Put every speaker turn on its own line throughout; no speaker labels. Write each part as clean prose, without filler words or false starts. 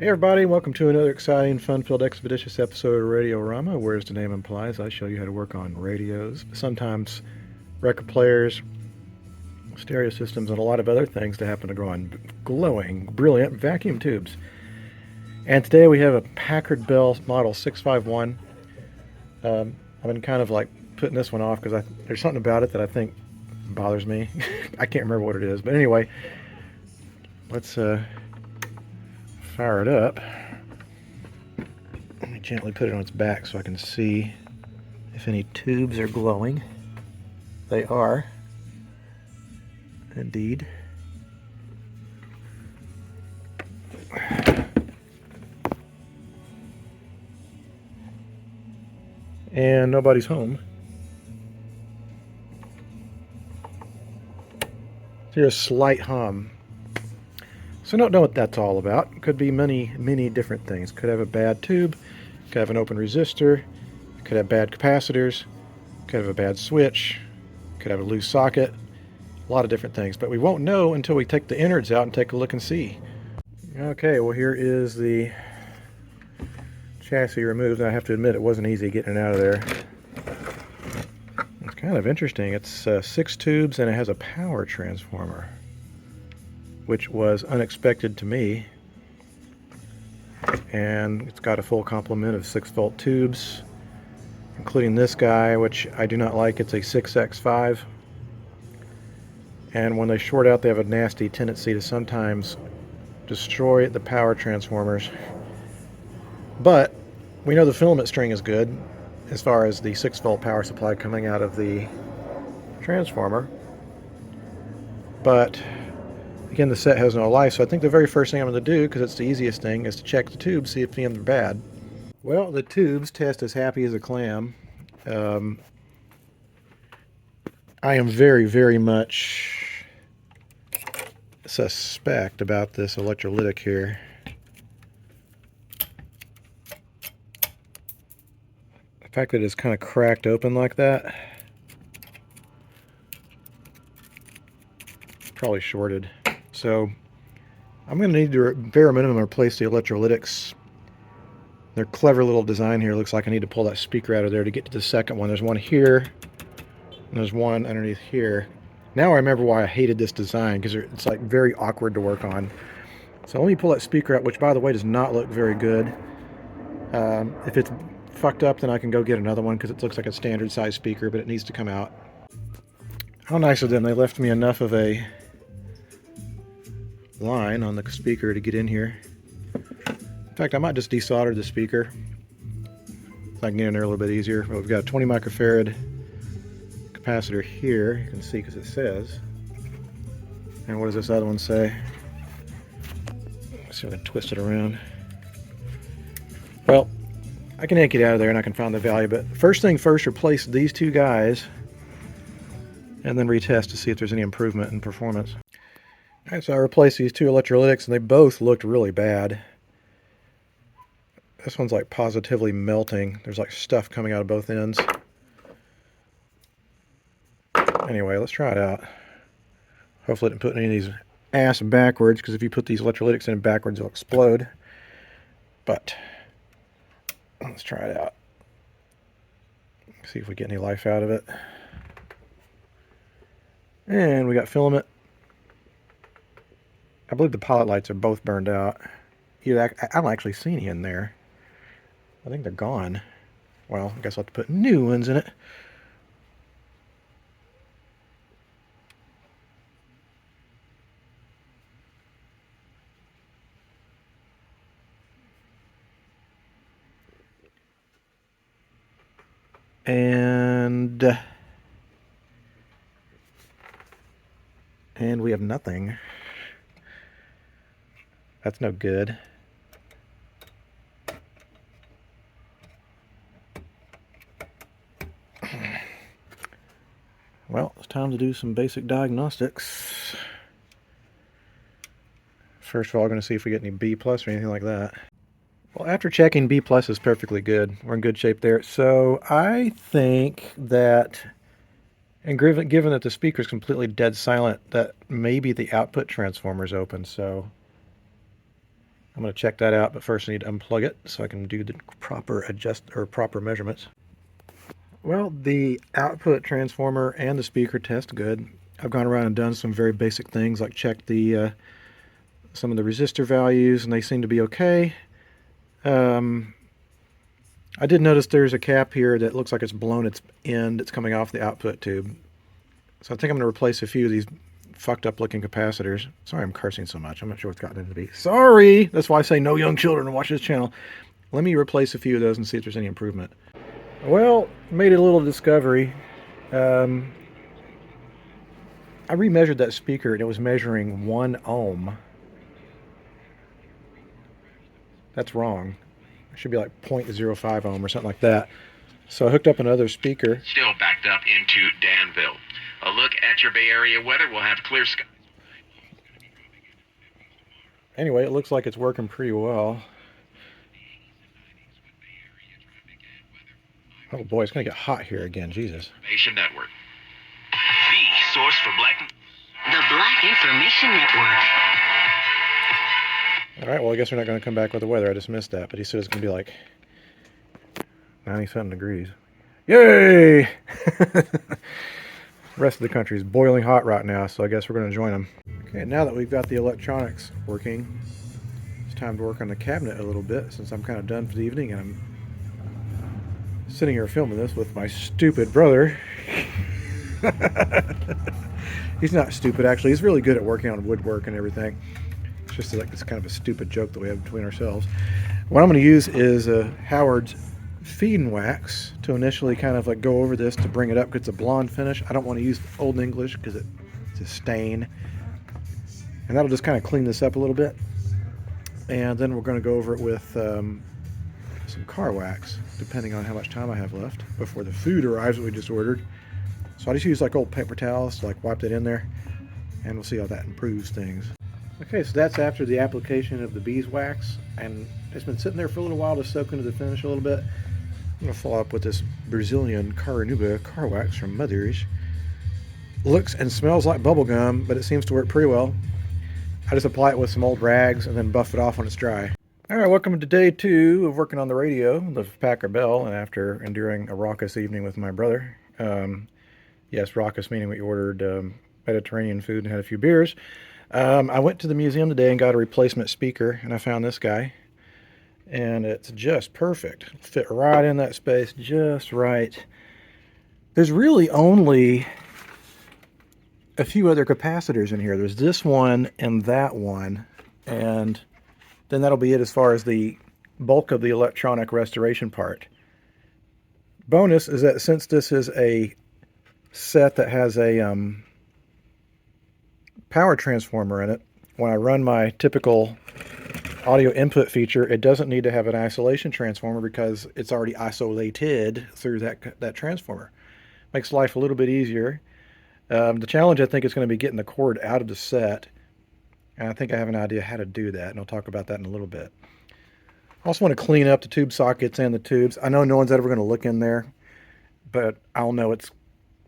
Hey everybody, welcome to another exciting, fun-filled, expeditious episode of Radiorama, where as the name implies, I show you how to work on radios, sometimes record players, stereo systems, and a lot of other things that happen to go on glowing, brilliant vacuum tubes. And today we have a Packard Bell Model 651. I've been kind of like putting this one off because there's something about it that I think bothers me. I can't remember what it is, but anyway, let's fire it up. Let me gently put it on its back so I can see if any tubes are glowing. They are, indeed. And nobody's home. So here's a slight hum. So I don't know what that's all about. Could be many different things. Could have a bad tube, could have an open resistor, could have bad capacitors, could have a bad switch, could have a loose socket, a lot of different things. But we won't know until we take the innards out and take a look and see. Okay, well here is the chassis removed. I have to admit it wasn't easy getting it out of there. It's kind of interesting. It's 6 tubes and it has a power transformer, which was unexpected to me. And it's got a full complement of 6-volt tubes, including this guy, which I do not like. It's a 6X5. And when they short out, they have a nasty tendency to sometimes destroy the power transformers. But we know the filament string is good as far as the 6-volt power supply coming out of the transformer. But again, the set has no life, so I think the very first thing I'm going to do, because it's the easiest thing, is to check the tubes, see if any of them are bad. Well, the tubes test as happy as a clam. I am very much suspect about this electrolytic here. The fact that it's kind of cracked open like that, probably shorted. So I'm going to need to, bare minimum, replace the electrolytics. Their clever little design here looks like I need to pull that speaker out of there to get to the second one. There's one here, and there's one underneath here. Now I remember why I hated this design, because it's like very awkward to work on. So let me pull that speaker out, which by the way does not look very good. If it's fucked up, then I can go get another one, because it looks like a standard size speaker, but it needs to come out. How nice of them. They left me enough of a line on the speaker to get in here. In fact, I might just desolder the speaker so I can get in there a little bit easier. But we've got a 20 microfarad capacitor here. You can see because it says. And what does this other one say? Let's see if I can twist it around. Well, I can yank it out of there and I can find the value. But first thing first, replace these two guys and then retest to see if there's any improvement in performance. All right, so I replaced these two electrolytics and they both looked really bad. This one's like positively melting. There's like stuff coming out of both ends. Anyway, let's try it out. Hopefully it didn't put any of these ass backwards, because if you put these electrolytics in backwards, they'll explode. But let's try it out. See if we get any life out of it. And we got filament. I believe the pilot lights are both burned out. I don't actually see any in there. I think they're gone. Well, I guess I'll have to put new ones in it. And we have nothing. That's no good. Well, it's time to do some basic diagnostics. First of all, I'm going to see if we get any B plus or anything like that. Well, after checking, B plus is perfectly good. We're in good shape there. So I think that, and given that the speaker is completely dead silent, that maybe the output transformer is open. So I'm going to check that out, but first I need to unplug it so I can do the proper proper measurements. Well, the output transformer and the speaker test good. I've gone around and done some very basic things like checked the some of the resistor values, and they seem to be okay. I did notice there's a cap here that looks like it's blown its end. It's coming off the output tube. So I think I'm going to replace a few of these fucked up looking capacitors. Sorry I'm cursing so much. I'm not sure what's gotten into be. Sorry! That's why I say no young children to watch this channel. Let me replace a few of those and see if there's any improvement. Well, made a little discovery. I remeasured that speaker and it was measuring 1 ohm. That's wrong. It should be like 0.05 ohm or something like that. So I hooked up another speaker.
Still backed up into Danville. A look at your Bay Area weather. We'll have clear skies.
Anyway, it looks like it's working pretty well. Oh boy, it's going to get hot here again. Jesus.
Information Network. The source for
The Black Information Network.
Alright, well I guess we're not going to come back with the weather. I just missed that. But he said it's going to be like 90-something degrees. Yay! The rest of the country is boiling hot right now, so I guess we're going to join them. Okay, now that we've got the electronics working, it's time to work on the cabinet a little bit since I'm kind of done for the evening and I'm sitting here filming this with my stupid brother. He's not stupid, actually. He's really good at working on woodwork and everything. It's just like this kind of a stupid joke that we have between ourselves. What I'm going to use is Howard's feed and wax to initially kind of like go over this to bring it up because it's a blonde finish. I don't want to use Old English because it's a stain. And that'll just kind of clean this up a little bit. And then we're going to go over it with some car wax, depending on how much time I have left before the food arrives that we just ordered. So I just use like old paper towels to like wipe that in there, and we'll see how that improves things. Okay, so that's after the application of the beeswax, and it's been sitting there for a little while to soak into the finish a little bit. I'm going to follow up with this Brazilian Caranuba car wax from Mother's. Looks and smells like bubble gum, but it seems to work pretty well. I just apply it with some old rags and then buff it off when it's dry. Alright, welcome to day 2 of working on the radio, the Packard Bell, and after enduring a raucous evening with my brother. Yes, raucous meaning we ordered Mediterranean food and had a few beers. I went to the museum today and got a replacement speaker, and I found this guy. And it's just perfect. It'll fit right in that space, just right. There's really only a few other capacitors in here. There's this one and that one, and then that'll be it as far as the bulk of the electronic restoration part. Bonus is that since this is a set that has a power transformer in it, when I run my typical audio input feature, it doesn't need to have an isolation transformer because it's already isolated through that transformer. Makes life a little bit easier. The challenge, I think, is going to be getting the cord out of the set, and I think I have an idea how to do that, and I'll talk about that in a little bit. I also want to clean up the tube sockets and the tubes. I know no one's ever going to look in there, but I'll know it's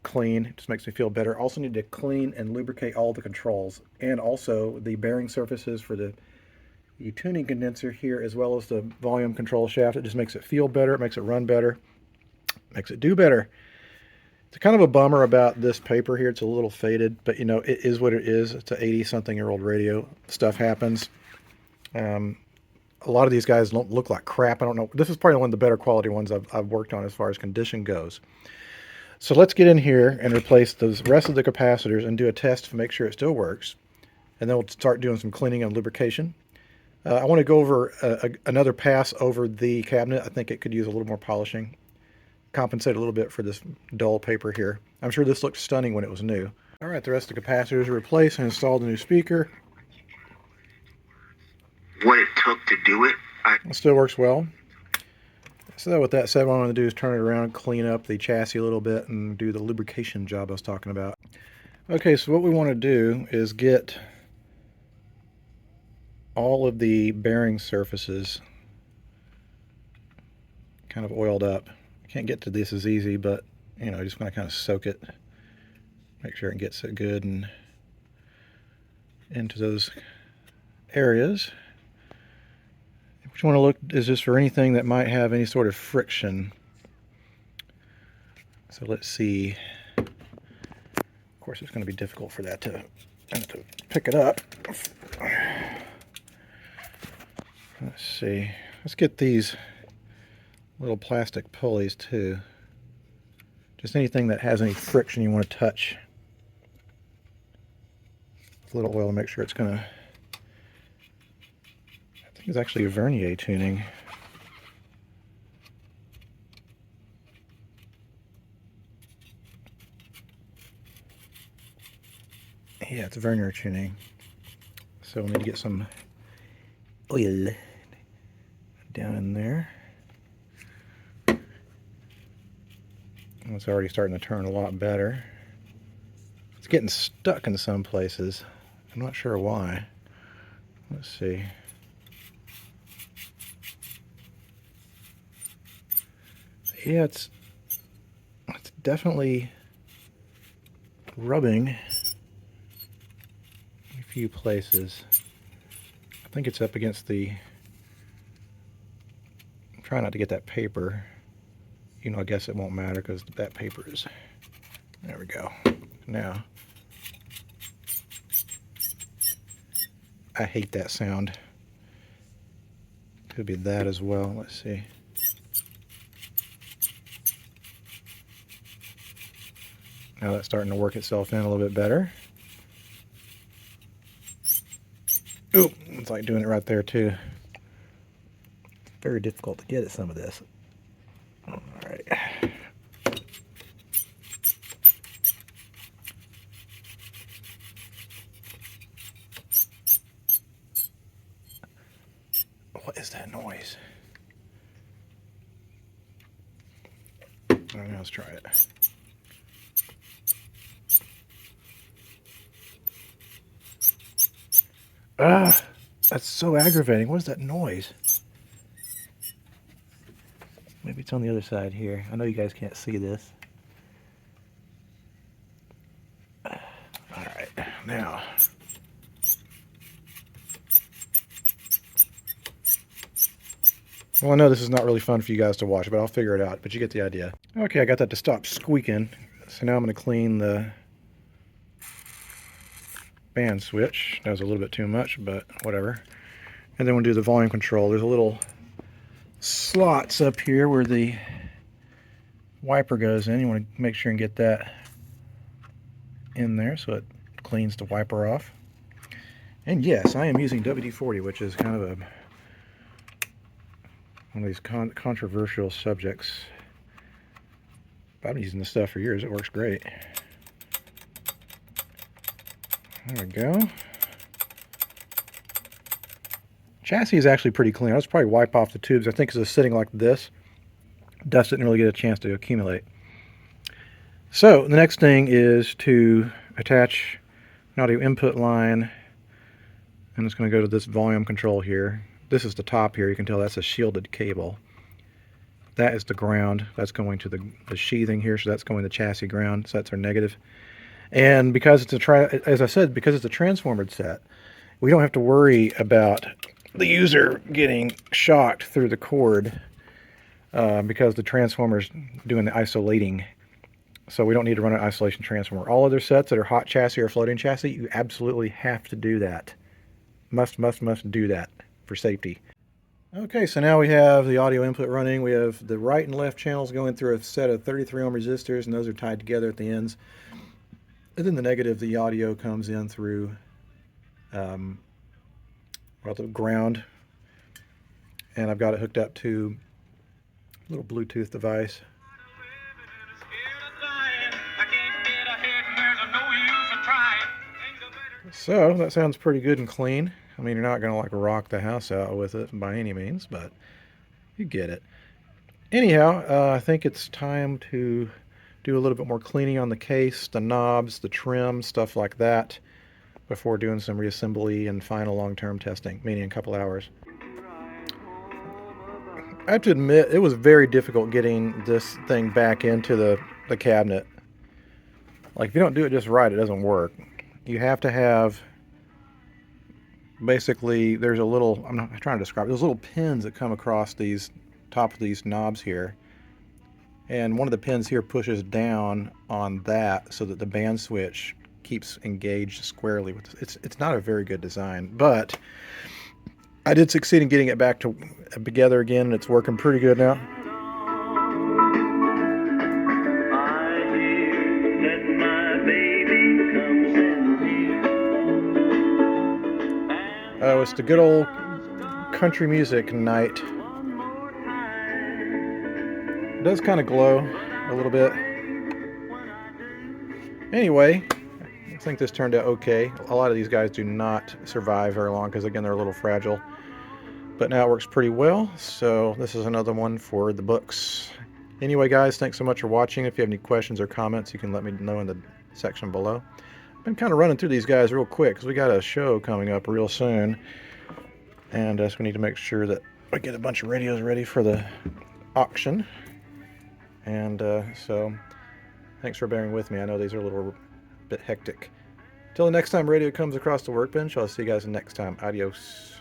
clean. It just makes me feel better. Also need to clean and lubricate all the controls, and also the bearing surfaces for the tuning condenser here, as well as the volume control shaft. It just makes it feel better, it makes it run better, makes it do better. It's kind of a bummer about this paper here. It's a little faded, but you know, it is what it is. It's an 80-something-year-old radio. Stuff happens. A lot of these guys don't look like crap. I don't know. This is probably one of the better quality ones I've worked on as far as condition goes. So let's get in here and replace the rest of the capacitors and do a test to make sure it still works. And then we'll start doing some cleaning and lubrication. I want to go over another pass over the cabinet. I think it could use a little more polishing. Compensate a little bit for this dull paper here. I'm sure this looked stunning when it was new. All right, the rest of the capacitors are replaced and installed a new speaker.
What it took to do it,
It still works well. So with that said, what I'm going to do is turn it around, clean up the chassis a little bit, and do the lubrication job I was talking about. Okay, so what we want to do is get all of the bearing surfaces kind of oiled up. Can't get to this as easy, but you know, I just want to kind of soak it, make sure it gets it good and into those areas. What you want to look is just for anything that might have any sort of friction. So let's see. Of course, it's going to be difficult for that to pick it up. Let's see. Let's get these little plastic pulleys too. Just anything that has any friction you want to touch. With a little oil to make sure it's going to... I think it's actually a vernier tuning. Yeah, it's a vernier tuning. So we'll need to get some oil down in there. It's already starting to turn a lot better. It's getting stuck in some places. I'm not sure why. Let's see. Yeah, it's definitely rubbing a few places. I think it's up against the... I'm trying not to get that paper. You know, I guess it won't matter because that paper is... There we go. Now, I hate that sound. Could be that as well. Let's see. Now that's starting to work itself in a little bit better. Ooh, it's like doing it right there too. Very difficult to get at some of this. All right. What is that noise? All right, let's try it. Ah, that's so aggravating. What is that noise? Maybe it's on the other side here. I know you guys can't see this. All right, now. Well, I know this is not really fun for you guys to watch, but I'll figure it out. But you get the idea. Okay, I got that to stop squeaking. So now I'm going to clean the band switch. That was a little bit too much, but whatever. And then we'll do the volume control. There's a little slots up here where the wiper goes in. You want to make sure and get that in there so it cleans the wiper off. And yes, I am using WD-40, which is kind of one of these controversial subjects. But I've been using this stuff for years. It works great. There we go. Chassis is actually pretty clean. I'll just probably wipe off the tubes. I think because it's sitting like this, dust didn't really get a chance to accumulate. So the next thing is to attach an audio input line, and it's going to go to this volume control here. This is the top here. You can tell that's a shielded cable. That is the ground. That's going to the sheathing here, so that's going to chassis ground. So that's our negative. And because it's as I said, because it's a transformer set, we don't have to worry about the user getting shocked through the cord because the transformer's doing the isolating. So we don't need to run an isolation transformer. All other sets that are hot chassis or floating chassis, you absolutely have to do that. Must do that for safety. Okay, so now we have the audio input running. We have the right and left channels going through a set of 33 ohm resistors, and those are tied together at the ends. And then the negative, the audio comes in through the ground. And I've got it hooked up to a little Bluetooth device. So that sounds pretty good and clean. I mean, you're not going to like rock the house out with it by any means, but you get it. Anyhow, I think it's time to do a little bit more cleaning on the case, the knobs, the trim, stuff like that, before doing some reassembly and final long-term testing, meaning a couple hours. I have to admit, it was very difficult getting this thing back into the cabinet. Like, if you don't do it just right, it doesn't work. You have to have basically there's a little, I'm not trying to describe it, there's little pins that come across these top of these knobs here, and one of the pins here pushes down on that so that the band switch keeps engaged squarely with it's not a very good design, but I did succeed in getting it back together again, and it's working pretty good now. It's the good old country music night. It does kind of glow a little bit. Anyway, I think this turned out okay. A lot of these guys do not survive very long because, again, they're a little fragile. But now it works pretty well, so this is another one for the books. Anyway, guys, thanks so much for watching. If you have any questions or comments, you can let me know in the section below. I've been kind of running through these guys real quick because we got a show coming up real soon. And so we need to make sure that we get a bunch of radios ready for the auction. And so thanks for bearing with me. I know these are a little bit hectic. Till the next time radio comes across the workbench, I'll see you guys next time. Adios.